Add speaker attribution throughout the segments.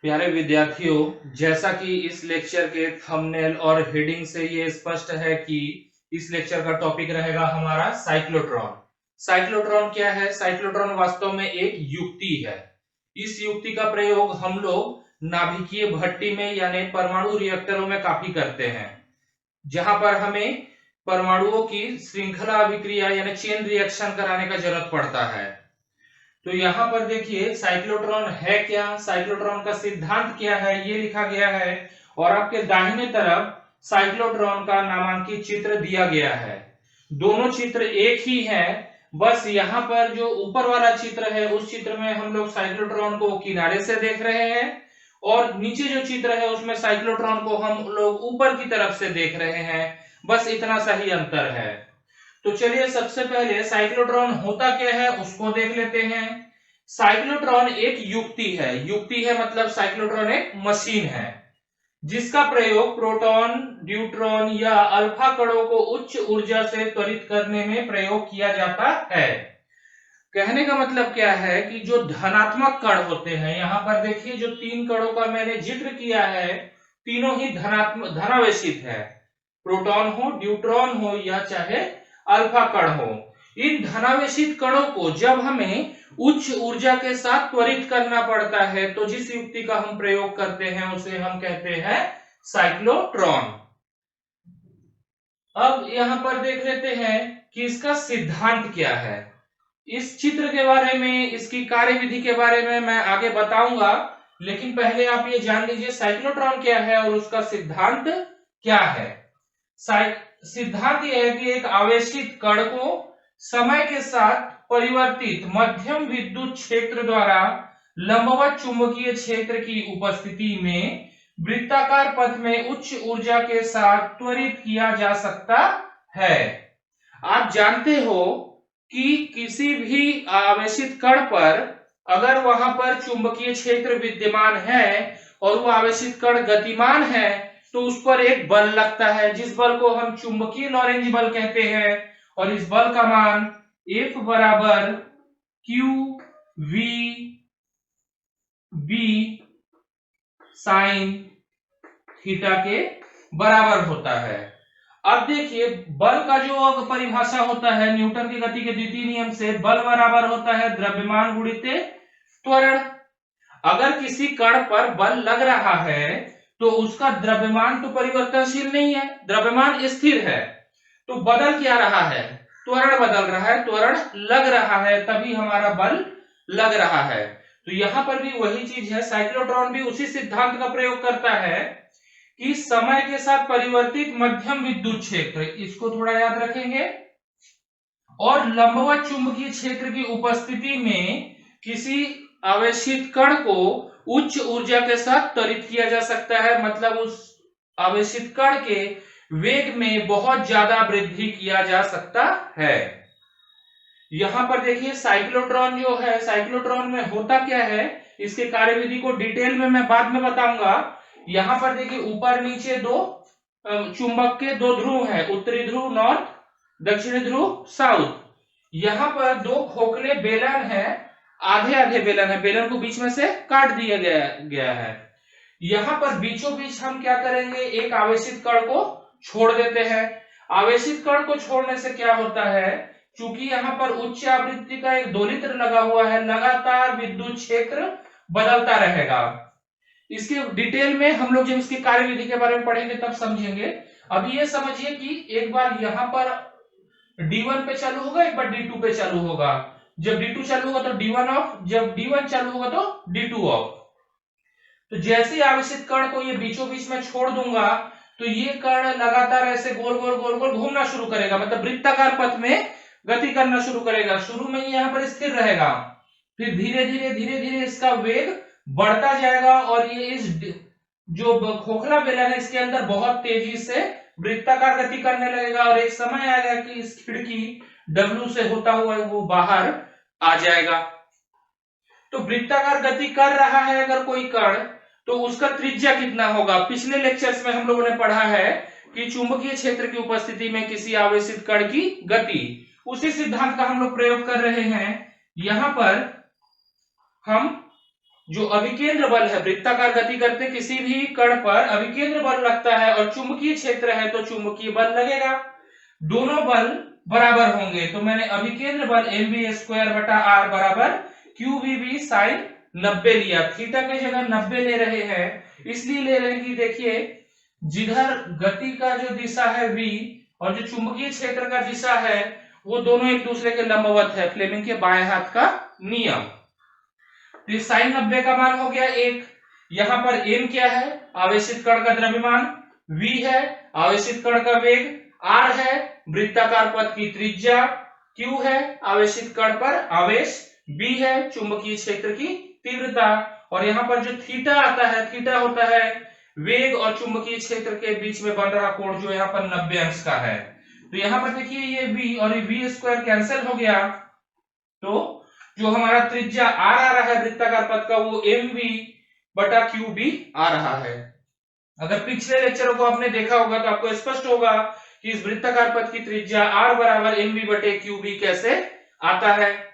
Speaker 1: प्यारे विद्यार्थियों, जैसा कि इस लेक्चर के थंबनेल और हेडिंग से ये स्पष्ट है कि इस लेक्चर का टॉपिक रहेगा हमारा साइक्लोट्रॉन। साइक्लोट्रॉन क्या है? साइक्लोट्रॉन वास्तव में एक युक्ति है। इस युक्ति का प्रयोग हम लोग नाभिकीय भट्टी में यानी परमाणु रिएक्टरों में काफी करते हैं, जहां पर हमें परमाणुओं की श्रृंखला अभिक्रिया यानी चेन रिएक्शन कराने का जरूरत पड़ता है। तो यहाँ पर देखिए साइक्लोट्रॉन है क्या, साइक्लोट्रॉन का सिद्धांत क्या है, ये लिखा गया है और आपके दाहिने तरफ साइक्लोट्रॉन का नामांकित चित्र दिया गया है। दोनों चित्र एक ही है, बस यहाँ पर जो ऊपर वाला चित्र है उस चित्र में हम लोग साइक्लोट्रॉन को किनारे से देख रहे हैं और नीचे जो चित्र है उसमें साइक्लोट्रॉन को हम लोग ऊपर की तरफ से देख रहे हैं। बस इतना सा ही अंतर है। तो चलिए सबसे पहले साइक्लोट्रॉन होता क्या है उसको देख लेते हैं। साइक्लोट्रॉन एक युक्ति है। युक्ति है मतलब साइक्लोट्रॉन एक मशीन है जिसका प्रयोग प्रोटॉन, न्यूट्रॉन या अल्फा कणों को उच्च ऊर्जा से त्वरित करने में प्रयोग किया जाता है। कहने का मतलब क्या है कि जो धनात्मक कण होते हैं, यहाँ पर देखिए जो तीन कणों का मैंने जिक्र किया है, तीनों ही धनावेशित है। प्रोटॉन हो, न्यूट्रॉन हो या चाहे अल्फा कण हो, इन धनावेशित कणों को जब हमें उच्च ऊर्जा के साथ त्वरित करना पड़ता है तो जिस युक्ति का हम प्रयोग करते हैं उसे हम कहते हैं साइक्लोट्रॉन। अब यहां पर देख लेते हैं कि इसका सिद्धांत क्या है। इस चित्र के बारे में, इसकी कार्यविधि के बारे में मैं आगे बताऊंगा, लेकिन पहले आप ये जान लीजिए साइक्लोट्रॉन क्या है और उसका सिद्धांत क्या है। सिद्धांत यह है कि एक आवेशित कण को समय के साथ परिवर्तित मध्यम विद्युत क्षेत्र द्वारा लंबवत चुंबकीय क्षेत्र की उपस्थिति में वृत्ताकार पथ में उच्च ऊर्जा के साथ त्वरित किया जा सकता है। आप जानते हो कि किसी भी आवेशित कण पर अगर वहां पर चुंबकीय क्षेत्र विद्यमान है और वो आवेशित कण गतिमान है तो उस पर एक बल लगता है, जिस बल को हम चुंबकीय लॉरेंज बल कहते हैं और इस बल का मान F बराबर Q V B sine theta के बराबर होता है। अब देखिए बल का जो परिभाषा होता है न्यूटन की गति के द्वितीय नियम से, बल बराबर होता है द्रव्यमान गुणित त्वरण। अगर किसी कण पर बल लग रहा है तो उसका द्रव्यमान तो परिवर्तनशील नहीं है, द्रव्यमान स्थिर है। तो बदल क्या रहा है? त्वरण बदल रहा है, त्वरण लग रहा है, तभी हमारा बल लग रहा है। तो यहां पर भी वही चीज है, साइक्लोट्रॉन भी उसी सिद्धांत का प्रयोग करता है कि समय के साथ परिवर्तित मध्यम विद्युत क्षेत्र, इसको थोड़ा याद रखेंगे, और लंबवत चुंबकीय क्षेत्र की उपस्थिति में किसी आवेशित कण को उच्च ऊर्जा के साथ त्वरित किया जा सकता है। मतलब उस आवेशित कण के वेग में बहुत ज्यादा वृद्धि किया जा सकता है। यहां पर देखिए साइक्लोट्रॉन जो है, साइक्लोट्रॉन में होता क्या है, इसके कार्यविधि को डिटेल में मैं बाद में बताऊंगा। यहां पर देखिए ऊपर नीचे दो चुंबक के दो ध्रुव है, उत्तरी ध्रुव नॉर्थ, दक्षिणी ध्रुव साउथ। यहां पर दो खोखले बेलन है, आधे आधे बेलन है, बेलन को बीच में से काट दिया गया है। यहां पर बीचों बीच हम क्या करेंगे, एक आवेशित कण को छोड़ देते हैं। आवेशित कण को छोड़ने से क्या होता है, चूंकि यहाँ पर उच्च आवृत्ति का एक दोलित्र लगा हुआ है, लगातार विद्युत क्षेत्र बदलता रहेगा। इसके डिटेल में हम लोग जब इसकी कार्यविधि के बारे में पढ़ेंगे तब समझेंगे। अभी ये समझिए कि एक बार यहाँ पर D1 पे चालू होगा, एक बार D2 पे चालू होगा। जब D2 चालू होगा तो D1 ऑफ, जब D1 चालू होगा तो D2 ऑफ। तो जैसे आवेशित कण को ये बीचों बीच में छोड़ दूंगा तो ये कण लगातार ऐसे गोल गोल गोल गोल घूमना शुरू करेगा, मतलब वृत्ताकार पथ में गति करना शुरू करेगा। शुरू में यहाँ पर स्थिर रहेगा, फिर धीरे धीरे इसका वेग बढ़ता जाएगा और ये इस जो खोखला बेलन है इसके अंदर बहुत तेजी से वृत्ताकार गति करने लगेगा और एक समय आएगा कि इस खिड़की W से होता हुआ वो बाहर आ जाएगा। तो वृत्ताकार गति कर रहा है अगर कोई कण तो उसका त्रिज्या कितना होगा। पिछले लेक्चर्स में हम लोगों ने पढ़ा है कि चुंबकीय क्षेत्र की उपस्थिति में किसी आवेशित कण की गति, उसी सिद्धांत का हम लोग प्रयोग कर रहे हैं। यहां पर हम जो अभिकेंद्र बल है, वृत्ताकार गति करते किसी भी कण पर अभिकेंद्र बल लगता है और चुंबकीय क्षेत्र है तो चुंबकीय बल लगेगा। दोनों बल बराबर होंगे, तो मैंने अभिकेंद्र बल mv² बटा r बराबर qvb sin 90 लिया। थीटा की जगह 90 ले रहे हैं, इसलिए ले रहे हैं कि देखिए जिधर गति का जो दिशा है v और जो चुंबकीय क्षेत्र का दिशा है वो दोनों एक दूसरे के लंबवत है, फ्लेमिंग के बाएं हाथ का नियम। तो साइन 90 का मान हो गया 1। यहाँ पर m क्या है, आवेशित कण का द्रव्यमान, v है आवेशित कण का वेग, r है वृत्ताकार पथ की त्रिज्या, q है आवेशित कण पर आवेश, b है चुंबकीय क्षेत्र की तीव्रता, और यहाँ पर जो थीटा आता है, थीटा होता है वेग और चुंबकीय क्षेत्र के बीच में बन रहा कोण जो यहाँ पर 90 अंश का है। तो यहाँ पर देखिए ये v और ये v² कैंसिल हो गया, तो जो हमारा त्रिज्या r आ रहा है वृत्ताकार पथ का वो mv बटा qb आ रहा है। अगर पिछले लेक्चरों को आपने देखा होगा तो आपको स्पष्ट होगा कि इस वृत्ताकार पथ की त्रिज्या r बराबर mv बटे qb कैसे आता है।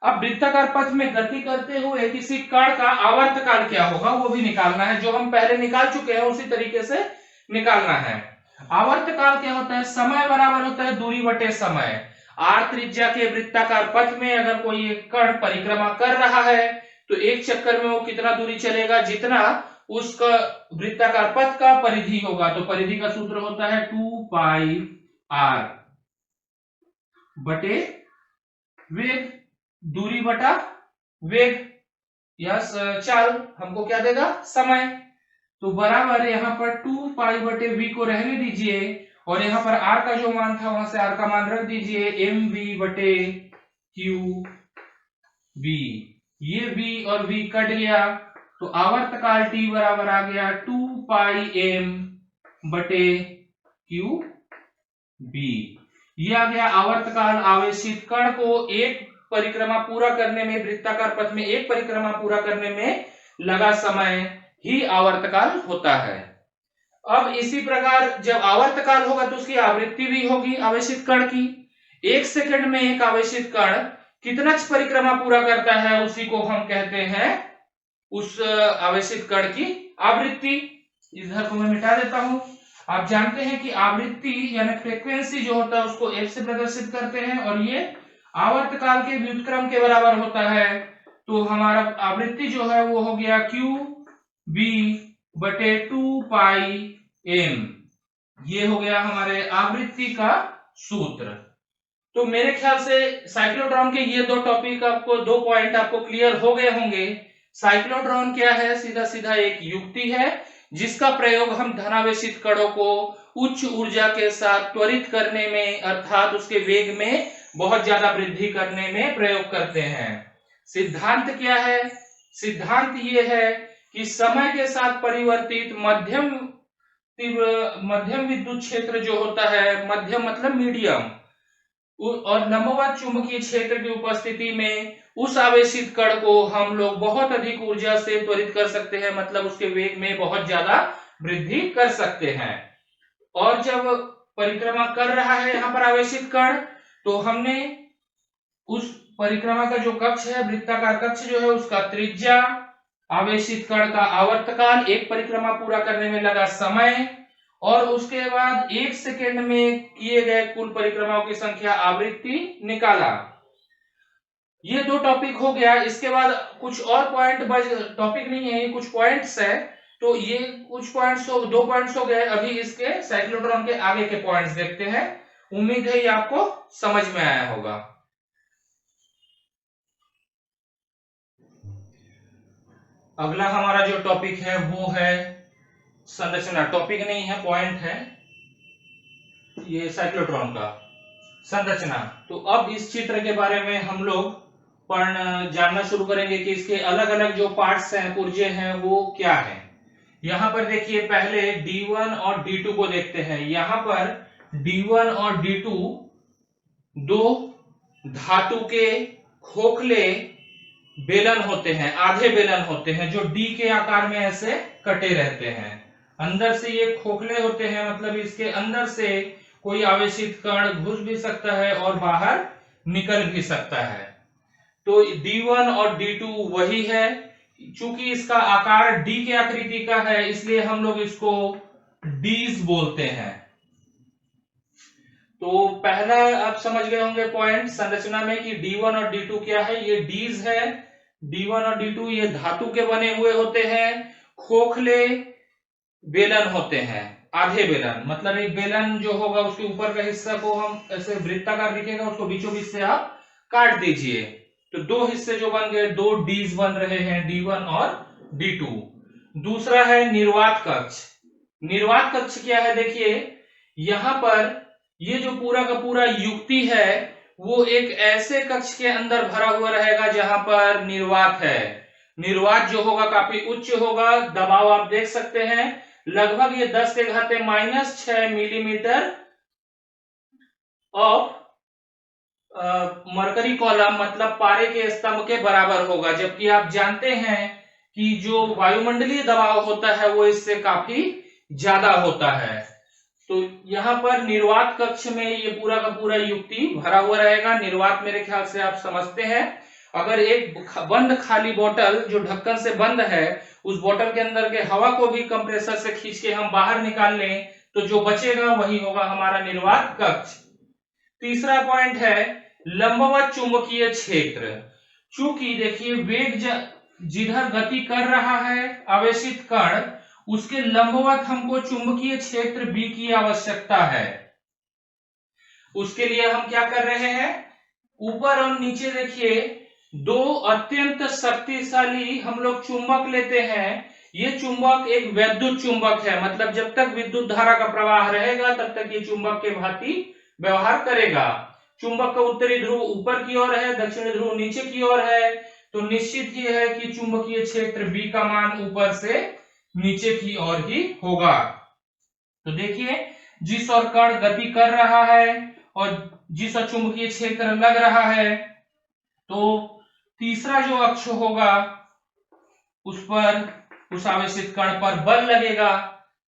Speaker 1: अब वृत्ताकार पथ में गति करते हुए किसी कण का आवर्तकाल क्या होगा वो भी निकालना है, जो हम पहले निकाल चुके हैं उसी तरीके से निकालना है। आवर्तकाल क्या होता है, समय बराबर होता है दूरी बटे समय। r त्रिज्या के वृत्ताकार पथ में अगर कोई एक कण परिक्रमा कर रहा है तो एक चक्कर में वो कितना दूरी चलेगा, जितना उसका वृत्ताकार पथ का परिधि होगा। तो परिधि का सूत्र होता है 2 पाई r बटे वेग, दूरी बटा वेग, यह चाल हमको क्या देगा, समय। तो बराबर यहाँ पर 2 पाई बटे v को रहने दीजिए और यहाँ पर r का जो मान था वहां से r का मान रख दीजिए, mv बटे qb। ये v और v कट गया तो आवर्तकाल t बराबर आ गया 2 पाई m बटे qb। ये आ गया आवर्तकाल आवेशित कण को एक परिक्रमा पूरा करने में, वृत्ताकार पथ में एक परिक्रमा पूरा करने में लगा समय ही आवर्तकाल होता है। अब इसी प्रकार जब आवर्तकाल होगा तो उसकी आवृत्ति भी होगी आवेशित कण की। 1 सेकंड में एक आवेशित कण कितना परिक्रमा पूरा करता है उसी को हम कहते हैं उस आवेशित कण की आवृत्ति। इधर को मैं मिटा देता हूं। आप जानते हैं कि आवृत्ति यानी फ्रीक्वेंसी जो होता है उसको f से प्रदर्शित करते हैं और ये आवर्तकाल के व्युत्क्रम के बराबर होता है। तो हमारा आवृत्ति जो है वो हो गया qb बटे 2 पाई m। ये हो गया हमारे आवृत्ति का सूत्र। तो मेरे ख्याल से साइक्लोट्रॉन के ये दो टॉपिक आपको, दो पॉइंट आपको क्लियर हो गए होंगे। साइक्लोट्रॉन क्या है, सीधा सीधा एक युक्ति है जिसका प्रयोग हम धनावेशित कणों को उच्च ऊर्जा के साथ त्वरित करने में अर्थात उसके वेग में बहुत ज्यादा वृद्धि करने में प्रयोग करते हैं। सिद्धांत क्या है, सिद्धांत ये है कि समय के साथ परिवर्तित मध्यम विद्युत क्षेत्र जो होता है, मध्यम मतलब मीडियम, और लंबवत चुंबकीय क्षेत्र की उपस्थिति में उस आवेशित कण को हम लोग बहुत अधिक ऊर्जा से त्वरित कर सकते हैं, मतलब उसके वेग में बहुत ज्यादा वृद्धि कर सकते हैं। और जब परिक्रमा कर रहा है यहाँ पर आवेशित कण, तो हमने उस परिक्रमा का जो कक्ष है, वृत्ताकार कक्ष जो है, उसका त्रिज्या, आवेशित कण का आवर्तकाल, एक परिक्रमा पूरा करने में लगा समय, और उसके बाद 1 सेकेंड में किए गए कुल परिक्रमाओं की संख्या, आवृत्ति निकाला। ये दो टॉपिक हो गया। इसके बाद कुछ और पॉइंट टॉपिक नहीं है, ये कुछ पॉइंट्स है। तो ये कुछ पॉइंट्स हो, 2 पॉइंट्स हो गए। अभी इसके साइक्लोट्रॉन के आगे के पॉइंट्स देखते हैं। उम्मीद है ये आपको समझ में आया होगा। अगला हमारा जो टॉपिक है वो है संरचना। टॉपिक नहीं है, पॉइंट है ये साइक्लोट्रॉन का, संरचना। तो अब इस चित्र के बारे में हम लोग जानना शुरू करेंगे कि इसके अलग अलग जो पार्ट्स हैं, पुर्जे हैं, वो क्या है। यहाँ पर देखिए, पहले D1 और D2 को देखते हैं। यहाँ पर D1 और D2 दो धातु के खोखले बेलन होते हैं, आधे बेलन होते हैं, जो D के आकार में ऐसे कटे रहते हैं। अंदर से ये खोखले होते हैं, मतलब इसके अंदर से कोई आवेशित कण घुस भी सकता है और बाहर निकल भी सकता है। तो D1 और D2 वही है। चूंकि इसका आकार डी के आकृति का है इसलिए हम लोग इसको डीज बोलते हैं। तो पहला आप समझ गए होंगे पॉइंट संरचना में कि D1 और D2 क्या है। ये डीज है, D1 और D2 ये धातु के बने हुए होते हैं, खोखले बेलन होते हैं, आधे बेलन, मतलब एक बेलन जो होगा उसके ऊपर का हिस्सा को हम ऐसे वृत्ताकार दिखेगा, उसको बीचों बीच से आप काट दीजिए तो दो हिस्से जो बन गए, दो डीज बन रहे हैं, D1 और D2। दूसरा है निर्वात कक्ष। निर्वात कक्ष क्या है, देखिए यहां पर ये जो पूरा का पूरा युक्ति है वो एक ऐसे कक्ष के अंदर भरा हुआ रहेगा जहां पर निर्वात है। निर्वात जो होगा काफी उच्च होगा, दबाव आप देख सकते हैं लगभग ये 10 के घाते -6 मिलीमीटर ऑफ मरकरी कॉलम, मतलब पारे के स्तंभ के बराबर होगा। जबकि आप जानते हैं कि जो वायुमंडलीय दबाव होता है वो इससे काफी ज्यादा होता है। तो यहाँ पर निर्वात कक्ष में ये पूरा का पूरा युक्ति भरा हुआ रहेगा। निर्वात मेरे ख्याल से आप समझते हैं, अगर एक बंद खाली बोतल जो ढक्कन से बंद है उस बोतल के अंदर के हवा को भी कंप्रेसर से खींच के हम बाहर निकाल लें तो जो बचेगा वही होगा हमारा निर्वात कक्ष। तीसरा पॉइंट है लंबवत चुंबकीय क्षेत्र। चूंकि देखिए वेग जिधर गति कर रहा है आवेशित कण उसके लंबवत हमको चुंबकीय क्षेत्र B की आवश्यकता है। उसके लिए हम क्या कर रहे हैं, ऊपर और नीचे देखिए दो अत्यंत शक्तिशाली हम लोग चुंबक लेते हैं। ये चुंबक एक वैद्युत चुंबक है, मतलब जब तक विद्युत धारा का प्रवाह रहेगा तब तक ये चुंबक के भांति व्यवहार करेगा। चुंबक का उत्तरी ध्रुव ऊपर की ओर है, दक्षिणी ध्रुव नीचे की ओर है, तो निश्चित ही है कि चुंबकीय क्षेत्र B का मान ऊपर से नीचे की ओर ही होगा। तो देखिए जिस ओर कण गति कर रहा है और जिस ओर चुंबकीय क्षेत्र लग रहा है, तो तीसरा जो अक्ष होगा उस पर उस आवेशित कण पर बल लगेगा।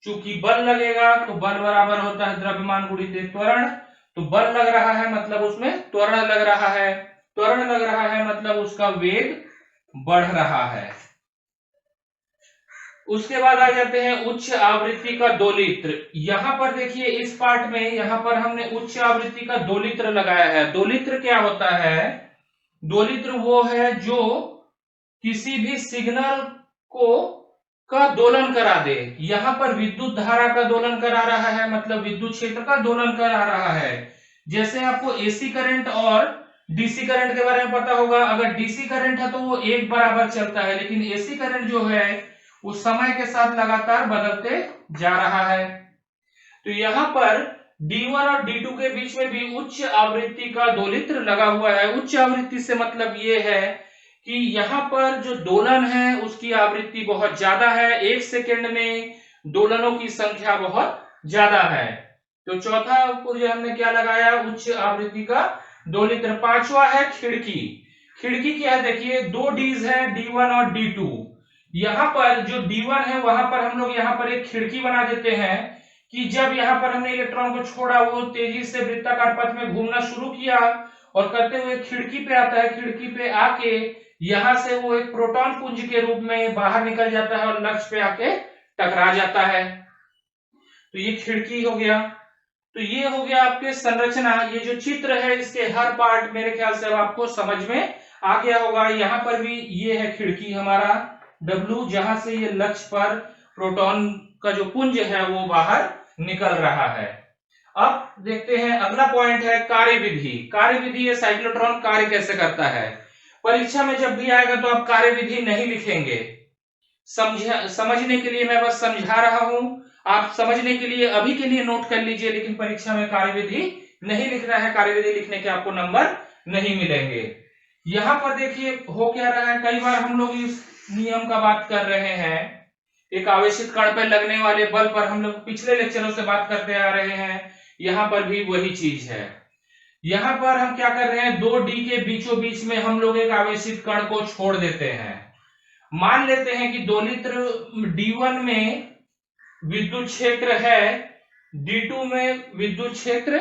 Speaker 1: चूंकि बल लगेगा तो बल बराबर होता है द्रव्यमान गुणित त्वरण। तो बल लग रहा है मतलब उसमें त्वरण लग रहा है, त्वरण लग रहा है मतलब उसका वेग बढ़ रहा है। उसके बाद आ जाते हैं उच्च आवृत्ति का दोलित्र। यहां पर देखिए इस पार्ट में यहां पर हमने उच्च आवृत्ति का दोलित्र लगाया है। दोलित्र क्या होता है, दोलित्र वो है जो किसी भी सिग्नल को का दोलन करा दे। यहां पर विद्युत धारा का दोलन करा रहा है, मतलब विद्युत क्षेत्र का दोलन करा रहा है। जैसे आपको एसी करंट और डीसी करंट के बारे में पता होगा, अगर डीसी करंट है तो वो एक बराबर चलता है, लेकिन एसी करंट जो है वो समय के साथ लगातार बदलते जा रहा है। तो यहाँ पर D1 और D2 के बीच में भी उच्च आवृत्ति का दोलित्र लगा हुआ है। उच्च आवृत्ति से मतलब ये है कि यहाँ पर जो दोलन है उसकी आवृत्ति बहुत ज्यादा है, एक सेकंड में दोलनों की संख्या बहुत ज्यादा है। तो चौथा पुर्जे हमने क्या लगाया, उच्च आवृत्ति का दोलित्र। पांचवा है खिड़की। खिड़की क्या है, देखिए दो डीज है D1 और D2। यहाँ पर जो D1 है वहां पर हम लोग यहाँ पर एक खिड़की बना देते हैं कि जब यहाँ पर हमने इलेक्ट्रॉन को छोड़ा वो तेजी से वृत्ताकार पथ में घूमना शुरू किया और करते हुए खिड़की पे आता है। खिड़की पे आके यहां से वो एक प्रोटॉन पुंज के रूप में बाहर निकल जाता है और लक्ष्य पे आके टकरा जाता है। तो ये खिड़की हो गया। तो ये हो गया आपके संरचना। ये जो चित्र है इसके हर पार्ट मेरे ख्याल से अब आपको समझ में आ गया होगा। यहाँ पर भी ये है खिड़की हमारा W, जहां से ये लक्ष्य पर प्रोटॉन का जो पुंज है वो बाहर निकल रहा है। अब देखते हैं अगला पॉइंट है कार्यविधि। कार्यविधि, ये साइक्लोट्रॉन कार्य कैसे करता है। परीक्षा में जब भी आएगा तो आप कार्यविधि नहीं लिखेंगे, समझने के लिए मैं बस समझा रहा हूं। आप समझने के लिए अभी के लिए नोट कर लीजिए, लेकिन परीक्षा में कार्यविधि नहीं लिखना है। कार्यविधि लिखने के आपको नंबर नहीं मिलेंगे। यहाँ पर देखिए हो क्या रहा है, कई बार हम लोग इस नियम का बात कर रहे हैं, एक आवेशित कण पर लगने वाले बल पर हम लोग पिछले लेक्चरों से बात करते आ रहे हैं। यहाँ पर भी वही चीज है। यहाँ पर हम क्या कर रहे हैं, 2D के बीचों बीच में हम लोग एक आवेशित कण को छोड़ देते हैं। मान लेते हैं कि दोलित्र D1 में विद्युत क्षेत्र है, D2 में विद्युत क्षेत्र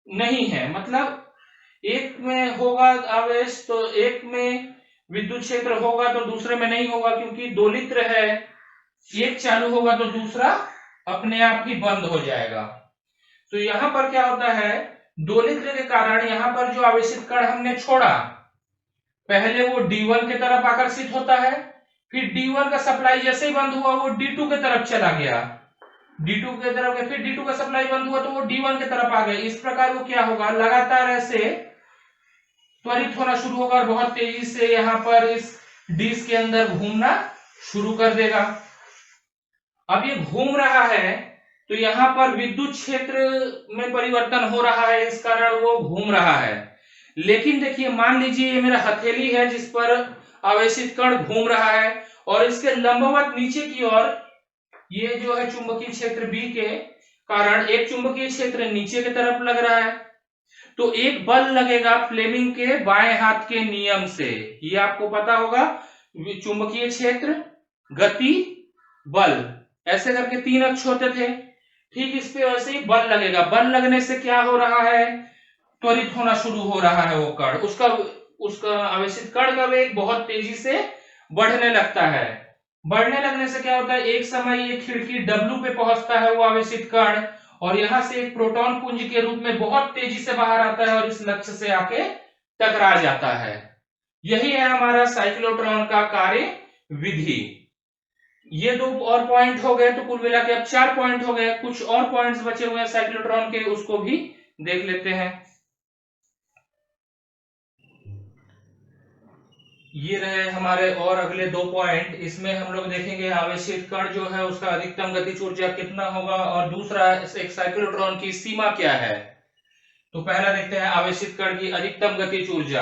Speaker 1: नहीं है, मतलब एक में होगा आवेश तो एक में विद्युत क्षेत्र होगा तो दूसरे में नहीं होगा, क्योंकि दोलित्र है, एक चालू होगा तो दूसरा अपने आप ही बंद हो जाएगा। तो यहां पर क्या होता है, दोलित्र के कारण यहां पर जो आवेशित कण हमने छोड़ा, पहले वो D1 की तरफ आकर्षित होता है, फिर D1 का सप्लाई जैसे ही बंद हुआ वो D2 की तरफ चला गया, D2 की तरफ, फिर D2 का सप्लाई बंद हुआ तो वो D1 की तरफ आ गया। इस प्रकार वो क्या होगा, लगातार ऐसे त्वरित होना शुरू होगा और बहुत तेजी से यहाँ पर इस डिस्क के अंदर घूमना शुरू कर देगा। अब ये घूम रहा है तो यहाँ पर विद्युत क्षेत्र में परिवर्तन हो रहा है, इस कारण वो घूम रहा है। लेकिन देखिए, मान लीजिए ये मेरा हथेली है जिस पर आवेशित कण घूम रहा है, और इसके लंबवत नीचे की ओर ये जो है चुंबकीय क्षेत्र B के कारण एक चुंबकीय क्षेत्र नीचे की तरफ लग रहा है, तो एक बल लगेगा फ्लेमिंग के बाएं हाथ के नियम से। ये आपको पता होगा, चुंबकीय क्षेत्र, गति, बल, ऐसे करके 3 अक्ष होते थे। ठीक इस पे वैसे ही बल लगेगा। बल लगने से क्या हो रहा है, त्वरित होना शुरू हो रहा है वो कण, उसका आवेशित कण का वेग बहुत तेजी से बढ़ने लगता है। बढ़ने लगने से क्या होता है, एक समय ये खिड़की W पे पहुंचता है वो आवेशित कण, और यहां से एक प्रोटॉन पुंज के रूप में बहुत तेजी से बाहर आता है और इस लक्ष्य से आके टकरा जाता है। यही है हमारा साइक्लोट्रॉन का कार्य विधि। ये 2 और पॉइंट हो गए, तो कुल मिला के अब 4 पॉइंट हो गए। कुछ और पॉइंट्स बचे हुए हैं साइक्लोट्रॉन के, उसको भी देख लेते हैं। ये रहे हमारे और अगले 2 पॉइंट। इसमें हम लोग देखेंगे आवेशित कण जो है उसका अधिकतम गतिज ऊर्जा कितना होगा, और दूसरा एक साइक्लोट्रॉन की सीमा क्या है। तो पहला देखते हैं आवेशित कण की अधिकतम गतिज ऊर्जा।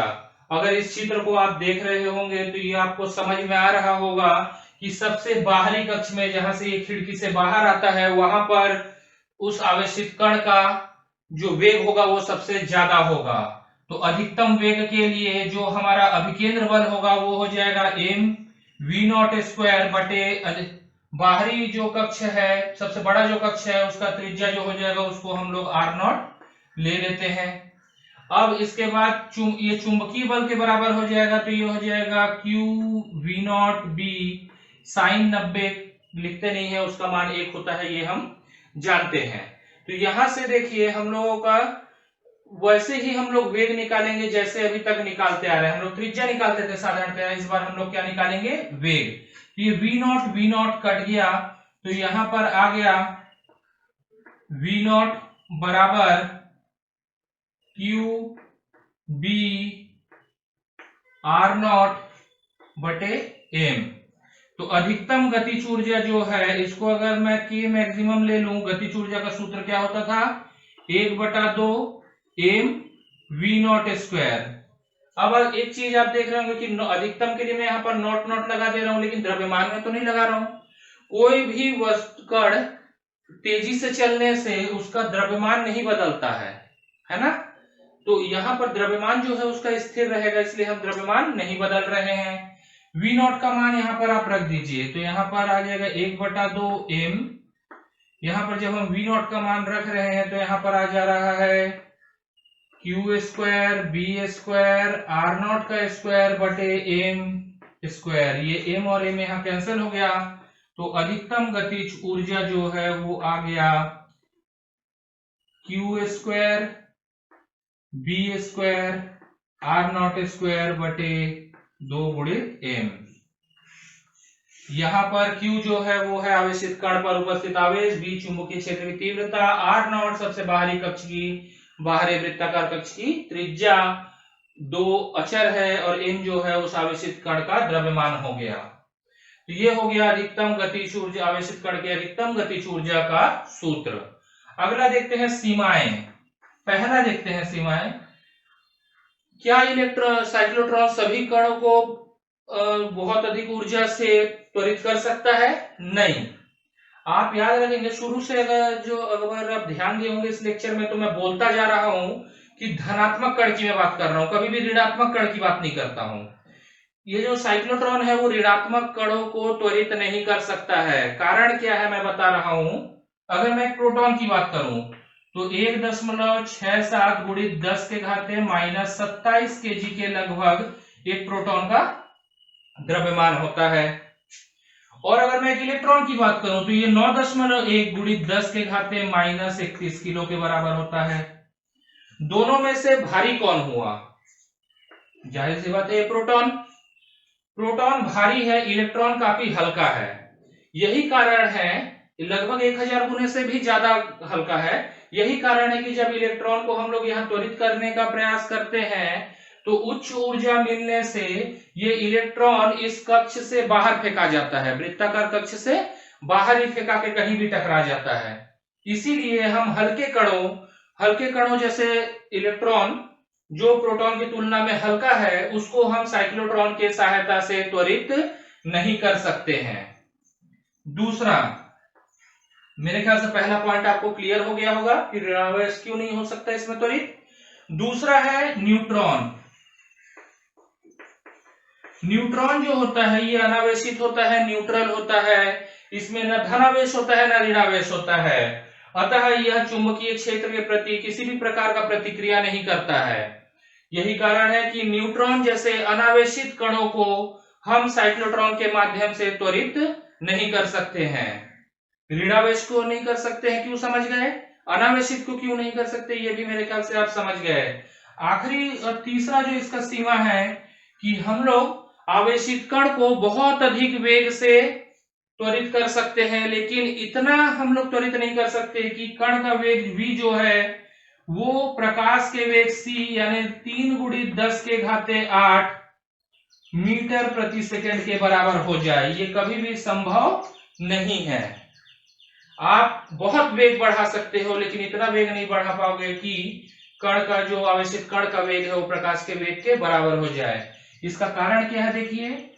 Speaker 1: अगर इस चित्र को आप देख रहे होंगे तो ये आपको समझ में आ रहा होगा कि सबसे बाहरी कक्ष में, जहां से ये खिड़की से बाहर आता है, वहां पर उस आवेशित कण का जो वेग होगा वो सबसे ज्यादा होगा। तो अधिकतम वेग के लिए जो हमारा अभिकेंद्र बल होगा वो हो जाएगा mv0² बटे बाहरी जो कक्ष है, सबसे बड़ा जो कक्ष है उसका त्रिज्या जो हो जाएगा उसको हम लोग r0 ले लेते हैं। अब इसके बाद ये चुंबकीय बल के बराबर हो जाएगा, तो ये हो जाएगा qv0b sin 90, लिखते नहीं है, उसका मान 1 होता है, ये हम जानते हैं। तो यहां से देखिए हम लोगों का वैसे ही हम लोग वेग निकालेंगे जैसे अभी तक निकालते आ रहे हैं। हम लोग त्रिज्या निकालते थे साधारणतः, इस बार हम लोग क्या निकालेंगे, वेग। ये v0 कट गया, तो यहां पर आ गया v0 बराबर qb r0 बटे m। तो अधिकतम गतिज ऊर्जा जो है, इसको अगर मैं k मैक्सिमम ले लूं, गतिज ऊर्जा का सूत्र क्या होता था, 1/2 mv0²। अब एक चीज आप देख रहे होंगे कि अधिकतम के लिए मैं यहाँ पर नॉट लगा दे रहा हूं, लेकिन द्रव्यमान में तो नहीं लगा रहा हूं। कोई भी वस्तु कण तेजी से चलने से उसका द्रव्यमान नहीं बदलता है ना। तो यहाँ पर द्रव्यमान जो है उसका स्थिर रहेगा, इसलिए हम द्रव्यमान नहीं बदल रहे हैं। v0 का मान यहाँ पर आप रख दीजिए, तो यहाँ पर आ जाएगा 1/2 m। यहाँ पर जब हम v0 का मान रख रहे हैं तो यहाँ पर आ जा रहा है q² b² r0 का स्क्वायर बटे m²। ये m और m यहाँ कैंसिल हो गया, तो अधिकतम गतिज ऊर्जा जो है वो आ गया q² b² r0² बटे 2/m। यहाँ पर q जो है वो है आवेशित कण पर उपस्थित आवेश, b चुंबकीय क्षेत्र की तीव्रता, r0 सबसे बाहरी कक्ष की, बाहरी वृत्ताकार कक्ष की त्रिज्या, 2 अचर है, और m जो है उस आवेशित कण का द्रव्यमान हो गया। तो ये हो गया अधिकतम गतिज ऊर्जा, आवेशित कण की अधिकतम गतिज ऊर्जा का सूत्र। अगला देखते हैं सीमाएं। पहला देखते हैं सीमाएं। क्या साइक्लोट्रॉन सभी कणों को बहुत अधिक ऊर्जा से त्वरित कर सकता है? नहीं। आप याद रखेंगे शुरू से, अगर आप ध्यान दिए होंगे इस लेक्चर में, तो मैं बोलता जा रहा हूं कि धनात्मक कण की मैं बात कर रहा हूं, कभी भी ऋणात्मक कण की बात नहीं करता हूं। ये जो साइक्लोट्रॉन है वो ऋणात्मक कणों को त्वरित नहीं कर सकता है। कारण क्या है मैं बता रहा हूं। अगर मैं एक प्रोटॉन की बात करूं तो 1.67 × 10⁻⁻27 kg के लगभग एक प्रोटॉन का द्रव्यमान होता है। और अगर मैं एक इलेक्ट्रॉन की बात करूं तो ये 9.1 गुणित 10 के घाते माइनस 31 किलो के बराबर होता है। दोनों में से भारी कौन हुआ? जाहिर सी बात है प्रोटॉन। प्रोटॉन भारी है, इलेक्ट्रॉन काफी हल्का है। यही कारण है, लगभग 1000 गुने से भी ज्यादा हल्का है। यही कारण है कि जब इलेक्ट्रॉन को हम लोग यहाँ त्वरित करने का प्रयास करते हैं तो उच्च ऊर्जा मिलने से ये इलेक्ट्रॉन इस कक्ष से बाहर फेंका जाता है, वृत्ताकार कक्ष से बाहर ही फेंका के कहीं भी टकरा जाता है। इसीलिए हम हल्के कणों जैसे इलेक्ट्रॉन जो प्रोटॉन की तुलना में हल्का है उसको हम साइक्लोट्रॉन के सहायता से त्वरित नहीं कर सकते हैं। दूसरा, मेरे ख्याल से पहला पॉइंट आपको क्लियर हो गया होगा कि ऋणावेश क्यों नहीं हो सकता इसमें त्वरित। दूसरा है न्यूट्रॉन। न्यूट्रॉन जो होता है ये अनावेशित होता है, न्यूट्रल होता है, इसमें न धनावेश होता है न ऋणावेश होता है, अतः यह चुंबकीय क्षेत्र के प्रति किसी भी प्रकार का प्रतिक्रिया नहीं करता है। यही कारण है कि न्यूट्रॉन जैसे अनावेशित कणों को हम साइक्लोट्रॉन के माध्यम से त्वरित नहीं कर सकते हैं। ऋणावेश को नहीं कर सकते हैं, क्यों समझ गए? अनावेशित को क्यों नहीं कर सकते ये भी मेरे ख्याल से आप समझ गए। आखिरी और तीसरा जो इसका सीमा है कि हम लोग आवेशित कण को बहुत अधिक वेग से त्वरित कर सकते हैं, लेकिन इतना हम लोग त्वरित नहीं कर सकते कि कण का वेग v जो है वो प्रकाश के वेग c यानी 3 गुणित 10 के घाते 8 मीटर प्रति सेकंड के बराबर हो जाए। ये कभी भी संभव नहीं है। आप बहुत वेग बढ़ा सकते हो लेकिन इतना वेग नहीं बढ़ा पाओगे कि कण का जो आवेशित कण का वेग है वो प्रकाश के वेग के बराबर हो जाए। इसका कारण क्या है? देखिए,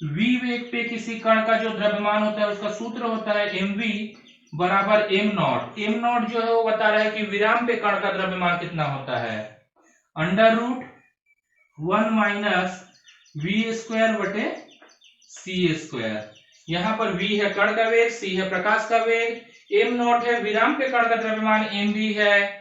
Speaker 1: v वेग पे किसी कण का जो द्रव्यमान होता है उसका सूत्र होता है mv बराबर m नॉट। m नॉट जो है वो बता रहा है कि विराम पे कण का द्रव्यमान कितना होता है, under root 1 minus v square बटे c स्क्वायर। यहाँ पर v है कण का वेग, c है प्रकाश का वेग, m नॉट है विराम पे कण का द्रव्यमान, mv है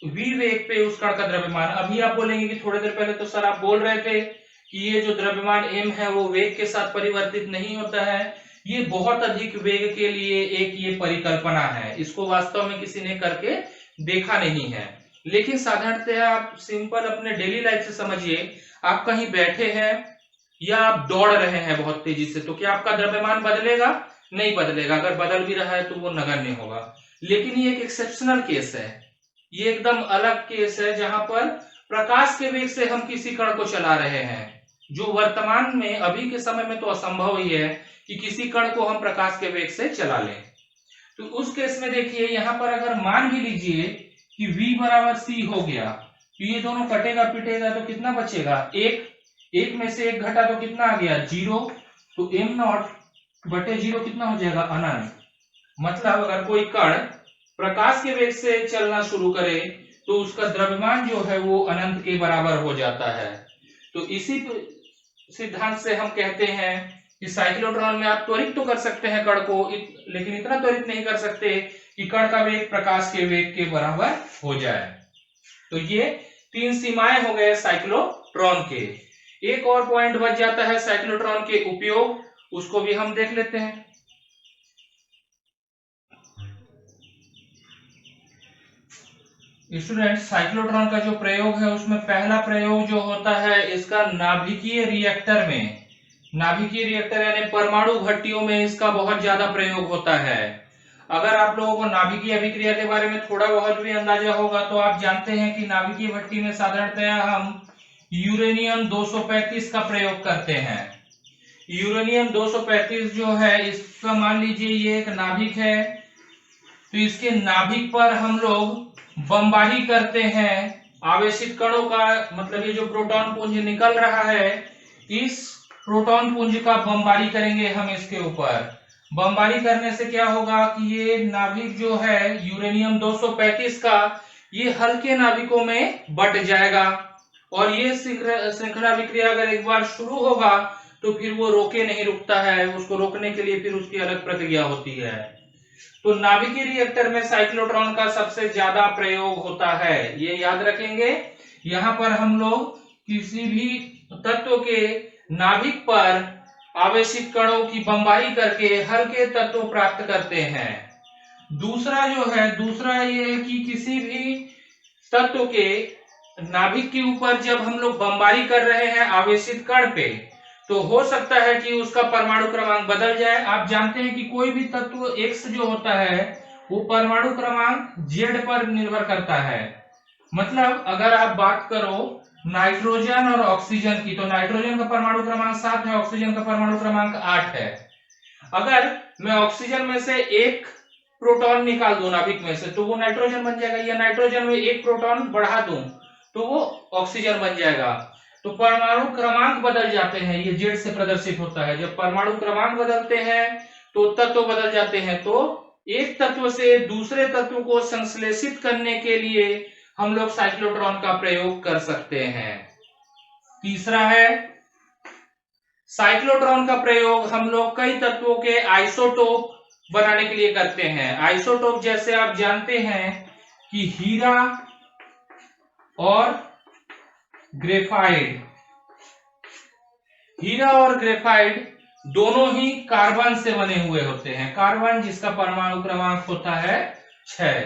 Speaker 1: v वेग पे उस कण का द्रव्यमान। अभी आप बोलेंगे कि थोड़ी देर पहले तो सर आप बोल रहे थे कि ये जो द्रव्यमान m है वो वेग के साथ परिवर्तित नहीं होता है। ये बहुत अधिक वेग के लिए एक ये परिकल्पना है, इसको वास्तव में किसी ने करके देखा नहीं है। लेकिन साधारणतः आप सिंपल अपने डेली लाइफ से समझिए, आप कहीं बैठे हैं या आप दौड़ रहे हैं बहुत तेजी से, तो क्या आपका द्रव्यमान बदलेगा? नहीं बदलेगा। अगर बदल भी रहा है तो वो नगण्य होगा। लेकिन ये एक एक्सेप्शनल केस है, ये एकदम अलग केस है जहां पर प्रकाश के वेग से हम किसी कण को चला रहे हैं, जो वर्तमान में अभी के समय में तो असंभव ही है कि किसी कण को हम प्रकाश के वेग से चला लें। तो उस केस में देखिए यहाँ पर अगर मान भी लीजिए कि v बराबर c हो गया तो ये दोनों कटेगा पिटेगा तो कितना बचेगा? एक में से एक घटा तो कितना आ गया? 0। तो m नॉट बटे 0 कितना हो जाएगा? अनंत। मतलब अगर कोई कण प्रकाश के वेग से चलना शुरू करे तो उसका द्रव्यमान जो है वो अनंत के बराबर हो जाता है। तो इसी सिद्धांत से हम कहते हैं कि साइक्लोट्रॉन में आप त्वरित तो कर सकते हैं कण को, लेकिन इतना त्वरित नहीं कर सकते कि कण का वेग प्रकाश के वेग के बराबर हो जाए। तो ये 3 सीमाएं हो गए साइक्लोट्रॉन के। एक और पॉइंट बच जाता है साइक्लोट्रॉन के उपयोग, उसको भी हम देख लेते हैं। स्टूडेंट, साइक्लोट्रॉन का जो प्रयोग है उसमें पहला प्रयोग जो होता है इसका नाभिकीय रिएक्टर में, नाभिकीय रिएक्टर यानी परमाणु भट्टियों में इसका बहुत ज्यादा प्रयोग होता है। अगर आप लोगों को नाभिकीय अभिक्रिया के बारे में थोड़ा बहुत भी अंदाजा होगा तो आप जानते हैं कि नाभिकीय भट्टी में साधारणतया हम यूरेनियम 235 का प्रयोग करते हैं। यूरेनियम 235 जो है इसका मान लीजिए ये एक नाभिक है, तो इसके नाभिक पर हम लोग बमबारी करते हैं आवेशित कणों का, मतलब ये जो प्रोटॉन पुंज निकल रहा है इस प्रोटॉन पुंज का बमबारी करेंगे हम इसके ऊपर। बमबारी करने से क्या होगा कि ये नाभिक जो है यूरेनियम 235 का ये हल्के नाभिकों में बट जाएगा और ये श्रृंखला अभिक्रिया अगर एक बार शुरू होगा तो फिर वो रोके नहीं रुकता है, उसको रोकने के लिए फिर उसकी अलग प्रक्रिया होती है। तो नाभिकीय रिएक्टर में साइक्लोट्रॉन का सबसे ज्यादा प्रयोग होता है, ये याद रखेंगे। यहाँ पर हम लोग किसी भी तत्व के नाभिक पर आवेशित कणों की बमबारी करके हल्के तत्व प्राप्त करते हैं। दूसरा ये है कि किसी भी तत्व के नाभिक के ऊपर जब हम लोग बमबारी कर रहे हैं आवेशित कण पे, तो हो सकता है कि उसका परमाणु क्रमांक बदल जाए। आप जानते हैं कि कोई भी तत्व X जो होता है वो परमाणु क्रमांक Z पर निर्भर करता है। मतलब अगर आप बात करो नाइट्रोजन और ऑक्सीजन की, तो नाइट्रोजन का परमाणु क्रमांक 7 है, ऑक्सीजन का परमाणु क्रमांक 8 है। अगर मैं ऑक्सीजन में से एक प्रोटॉन निकाल दूं नाभिक में से, तो वो नाइट्रोजन बन जाएगा, या नाइट्रोजन में एक प्रोटॉन बढ़ा दूं तो वो ऑक्सीजन बन जाएगा। तो परमाणु क्रमांक बदल जाते हैं, ये जेड से प्रदर्शित होता है। जब परमाणु क्रमांक बदलते हैं तो तत्व बदल जाते हैं। तो एक तत्व से दूसरे तत्व को संश्लेषित करने के लिए हम लोग साइक्लोट्रॉन का प्रयोग कर सकते हैं। तीसरा है साइक्लोट्रॉन का प्रयोग हम लोग कई तत्वों के आइसोटोप बनाने के लिए करते हैं। आइसोटोप जैसे आप जानते हैं कि हीरा और ग्रेफाइट, हीरा और ग्रेफाइट दोनों ही कार्बन से बने हुए होते हैं। कार्बन जिसका परमाणु क्रमांक होता है 6।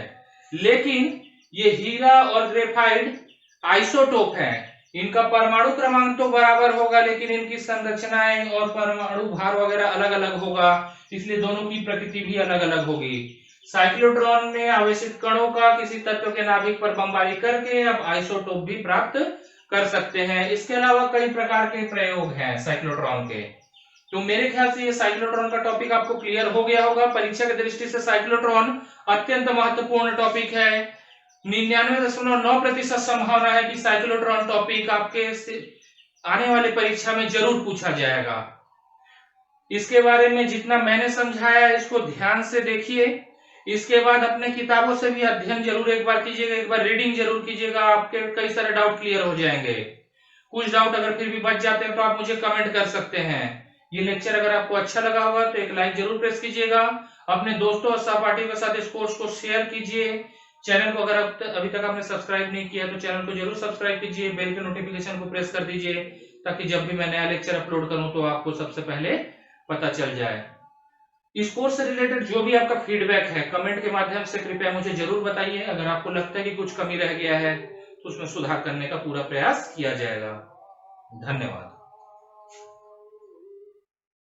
Speaker 1: लेकिन ये हीरा और ग्रेफाइट आइसोटोप हैं। इनका परमाणु क्रमांक तो बराबर होगा, लेकिन इनकी संरचनाएं और परमाणु भार वगैरह अलग अलग होगा, इसलिए दोनों की प्रकृति भी अलग अलग होगी। साइक्लोट्रॉन में आवेशित कणों का किसी तत्व के नाभिक पर बमबारी करके अब आइसोटोप भी प्राप्त कर सकते हैं। इसके अलावा कई प्रकार के प्रयोग हैं साइक्लोट्रॉन के। तो मेरे ख्याल से ये साइक्लोट्रॉन का टॉपिक आपको क्लियर हो गया होगा। परीक्षा की दृष्टि से साइक्लोट्रॉन अत्यंत महत्वपूर्ण टॉपिक है। 99.9% संभावना है कि साइक्लोट्रॉन टॉपिक आपके आने वाले परीक्षा में जरूर पूछा जाएगा। इसके बारे में जितना मैंने समझाया इसको ध्यान से देखिए। इसके बाद अपने किताबों से भी अध्ययन जरूर एक बार कीजिएगा, एक बार रीडिंग जरूर कीजिएगा, आपके कई सारे डाउट क्लियर हो जाएंगे। कुछ डाउट अगर फिर भी बच जाते हैं तो आप मुझे कमेंट कर सकते हैं। ये लेक्चर अगर आपको अच्छा लगा होगा तो एक लाइक जरूर प्रेस कीजिएगा। अपने दोस्तों और सहपाठियों के साथ इस कोर्स को शेयर कीजिए। चैनल को अगर अभी तक आपने सब्सक्राइब नहीं किया तो चैनल को जरूर सब्सक्राइब कीजिए, बेल के नोटिफिकेशन को प्रेस कर दीजिए, ताकि जब भी मैं नया लेक्चर अपलोड करूं तो आपको सबसे पहले पता चल जाए। इस कोर्स से रिलेटेड जो भी आपका फीडबैक है कमेंट के माध्यम से कृपया मुझे जरूर बताइए। अगर आपको लगता है कि कुछ कमी रह गया है तो उसमें सुधार करने का पूरा प्रयास किया जाएगा। धन्यवाद।